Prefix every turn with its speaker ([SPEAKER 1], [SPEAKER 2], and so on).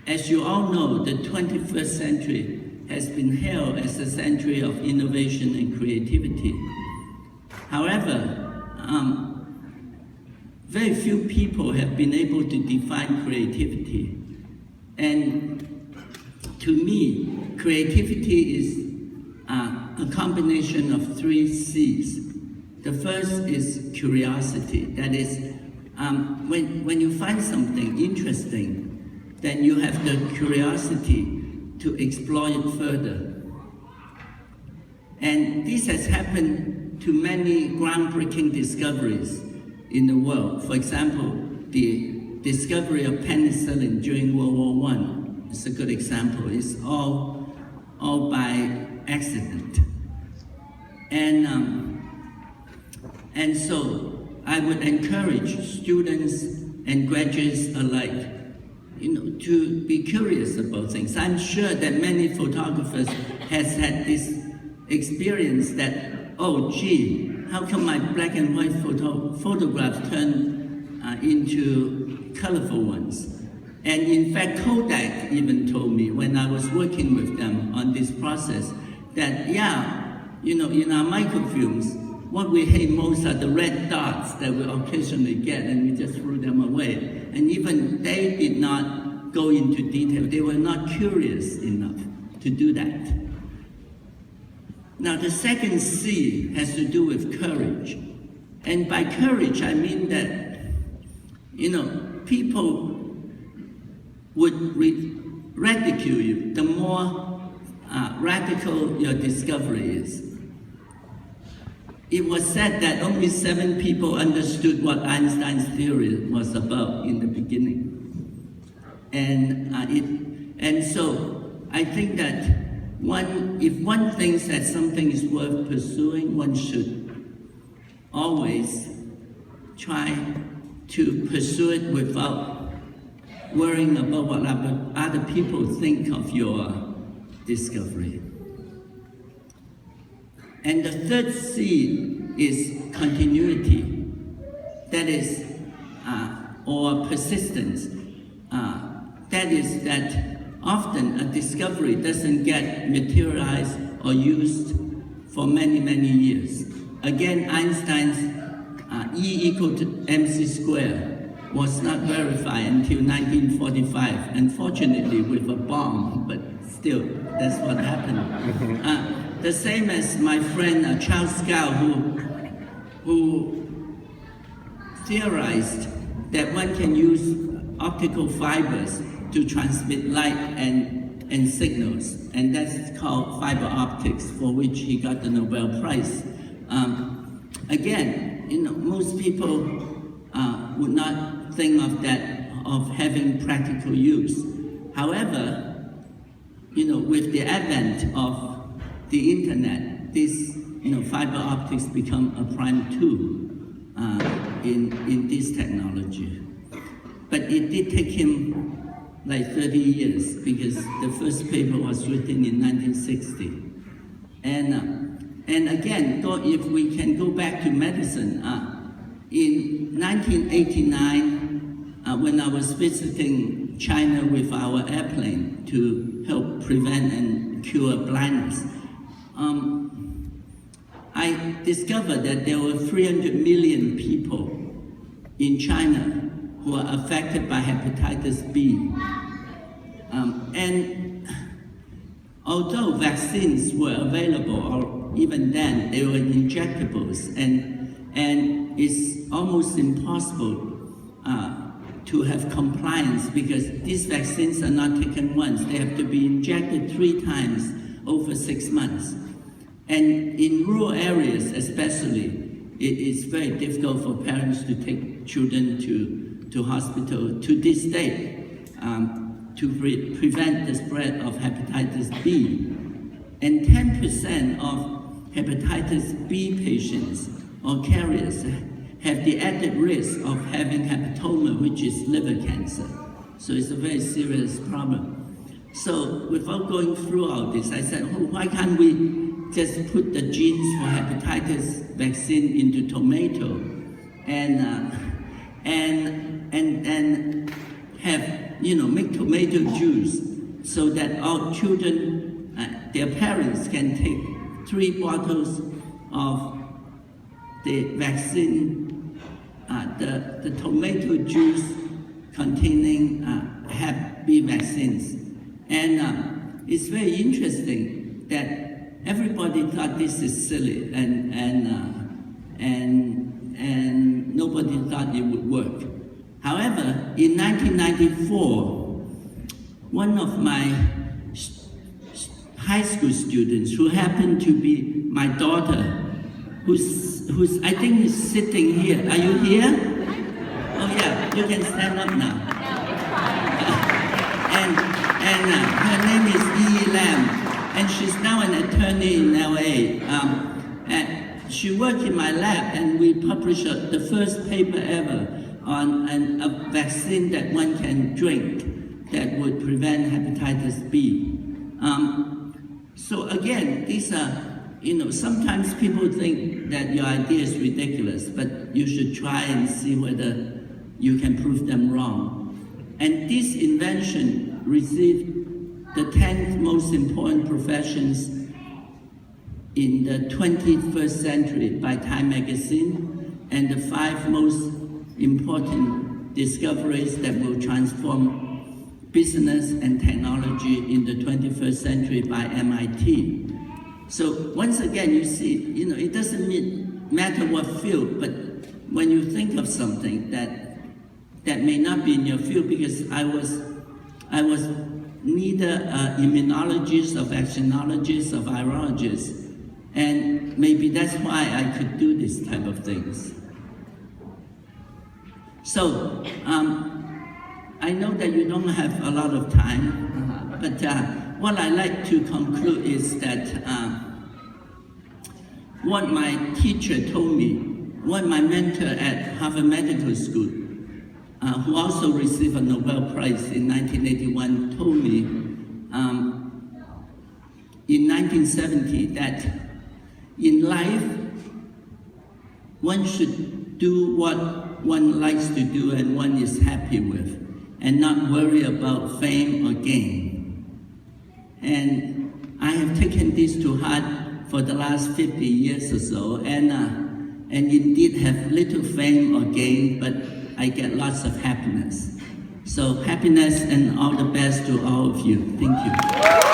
[SPEAKER 1] As you all know, the 21st century has been hailed as a century of innovation and creativity. However, very few people have been able to define creativity. And to me, creativity is a combination of 3 C's. The first is curiosity. That is, when you find something interesting, then you have the curiosity to explore it further. And this has happened to many groundbreaking discoveries in the world. For example, the discovery of penicillin during World War I is a good example. It's all by accident. And so I would encourage students and graduates alike, to be curious about things. I'm sure that many photographers has had this experience that, oh gee, how come my black and white photographs turn into colorful ones? And in fact, Kodak even told me when I was working with them on this process that, yeah, in our microfilms, what we hate most are the red dots that we occasionally get, and we just threw them away. And even they did not go into detail. They were not curious enough to do that. Now, the second C has to do with courage. And by courage, I mean that, people would ridicule you the more radical your discovery is. It was said that only 7 people understood what Einstein's theory was about in the beginning. And so I think that if one thinks that something is worth pursuing, one should always try to pursue it without worrying about what other people think of your discovery. And the third C is continuity, that is, or persistence. That is that often a discovery doesn't get materialized or used for many, many years. Again, Einstein's E = mc squared was not verified until 1945, unfortunately with a bomb, but still, that's what happened. The same as my friend Charles Scow, who theorized that one can use optical fibers to transmit light and signals, and that's called fiber optics, for which he got the Nobel Prize. Again, most people would not think of that, of having practical use. However, with the advent of the internet, this fiber optics become a prime tool in this technology. But it did take him like 30 years because the first paper was written in 1960. And again, if we can go back to medicine, in 1989, when I was visiting China with our airplane to help prevent and cure blindness, I discovered that there were 300 million people in China who are affected by hepatitis B. And although vaccines were available, or even then they were injectables, and it's almost impossible to have compliance because these vaccines are not taken once. They have to be injected 3 times over 6 months. And in rural areas especially, it is very difficult for parents to take children to hospital to this day to prevent the spread of hepatitis B. And 10% of hepatitis B patients or carriers have the added risk of having hepatoma, which is liver cancer. So it's a very serious problem. So without going through all this, I said, oh, why can't we just put the genes for hepatitis vaccine into tomato and have make tomato juice so that our children, their parents can take 3 bottles of the vaccine, the tomato juice containing Hep B vaccines. And it's very interesting that everybody thought this is silly and nobody thought it would work. However, in 1994, one of my high school students, who happened to be my daughter, who's I think is sitting here. Are you here? Oh yeah, you can stand up now. Her name is Yi Lam, and she's now an attorney in LA. And she worked in my lab, and we published the first paper ever on a vaccine that one can drink that would prevent hepatitis B. So again, these are, sometimes people think that your idea is ridiculous, but you should try and see whether you can prove them wrong. And this invention received the 10th most important professions in the 21st century by Time magazine, and the 5 most important discoveries that will transform business and technology in the 21st century by MIT. So once again, you see, it doesn't matter what field, but when you think of something that may not be in your field, because I was neither an immunologist or vaccinologist or virologist, and maybe that's why I could do this type of things. So I know that you don't have a lot of time, but what I like to conclude is that what my teacher told me, what my mentor at Harvard Medical School, who also received a Nobel Prize in 1981, told me in 1970 that in life, one should do what one likes to do and one is happy with, and not worry about fame or gain. And I have taken this to heart for the last 50 years or so, and indeed have little fame or gain, but I get lots of happiness. So happiness and all the best to all of you. Thank you.